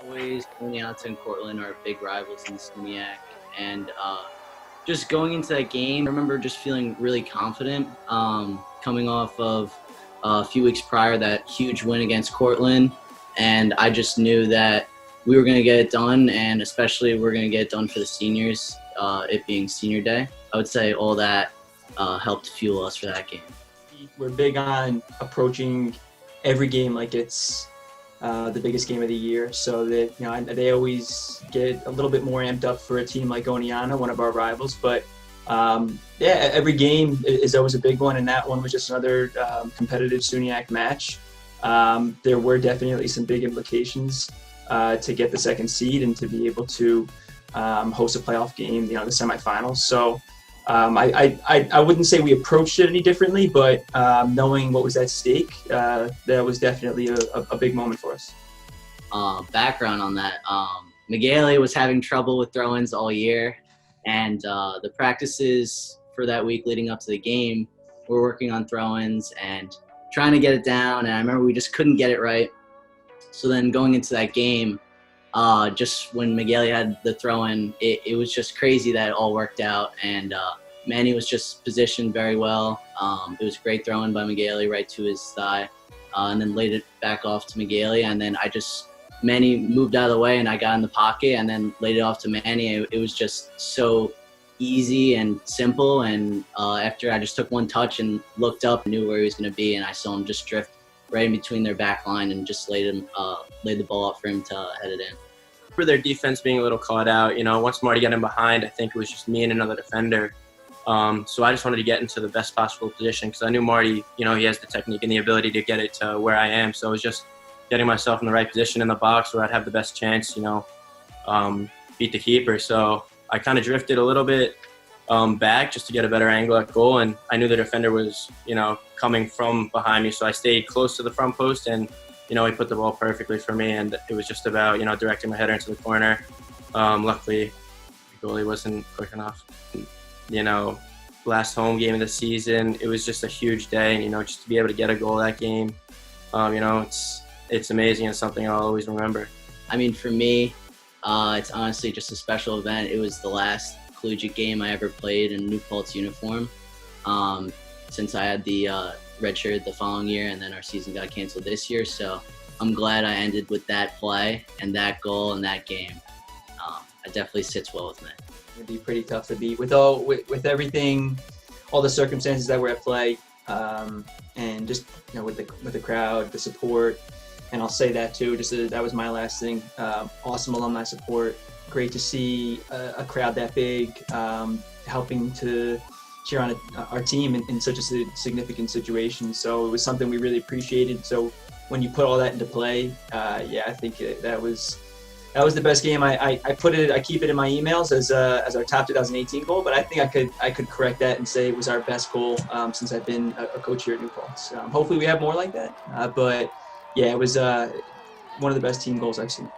Always, Oneonta and Cortland are big rivals in the SUNYAC, and just going into that game, I remember just feeling really confident, coming off of a few weeks prior, that huge win against Cortland, and I just knew that we were going to get it done, and especially we're going to get it done for the seniors, it being senior day. I would say all that helped fuel us for that game. We're big on approaching every game like it's the biggest game of the year, so that they always get a little bit more amped up for a team like Oneonta, one of our rivals. But every game is always a big one, and that one was just another competitive SUNYAC match. There were definitely some big implications to get the second seed and to be able to host a playoff game, the semifinals. So I wouldn't say we approached it any differently, but knowing what was at stake, that was definitely a big moment for us. Background on that, McGailey was having trouble with throw-ins all year, and the practices for that week leading up to the game, we're working on throw-ins and trying to get it down, and I remember we just couldn't get it right. So then going into that game, just when McGailey had the throw-in, it was just crazy that it all worked out, and Manny was just positioned very well. It was a great throw-in by McGailey right to his thigh, and then laid it back off to McGailey, and then Manny moved out of the way, and I got in the pocket and then laid it off to Manny. It was just so easy and simple, and after I just took one touch and looked up, knew where he was going to be, and I saw him just drift right in between their back line and just laid the ball up for him to head it in. For their defense being a little caught out, once Marty got in behind, I think it was just me and another defender. So I just wanted to get into the best possible position because I knew Marty, he has the technique and the ability to get it to where I am. So it was just getting myself in the right position in the box where I'd have the best chance, beat the keeper. So I kind of drifted a little bit back just to get a better angle at goal, and I knew the defender was, coming from behind me, so I stayed close to the front post, and he put the ball perfectly for me, and it was just about directing my header into the corner. Luckily, the goalie wasn't quick enough. Last home game of the season, it was just a huge day, and just to be able to get a goal that game, it's amazing. It's something I'll always remember. I mean, for me, it's honestly just a special event. It was the last collegiate game I ever played in New Paltz uniform, since I had the red shirt the following year, and then our season got canceled this year. So I'm glad I ended with that play and that goal and that game. It definitely sits well with me. It'd be pretty tough to beat with everything, all the circumstances that were at play, and just with the crowd, the support. And I'll say that too. That was my last thing. Awesome alumni support. Great to see a crowd that big, helping to cheer on our team in such a significant situation. So it was something we really appreciated. So when you put all that into play, I think that was the best game. I keep it in my emails as our top 2018 goal, but I think I could correct that and say it was our best goal since I've been a coach here at New Paltz. Hopefully we have more like that. But yeah, it was one of the best team goals I've seen.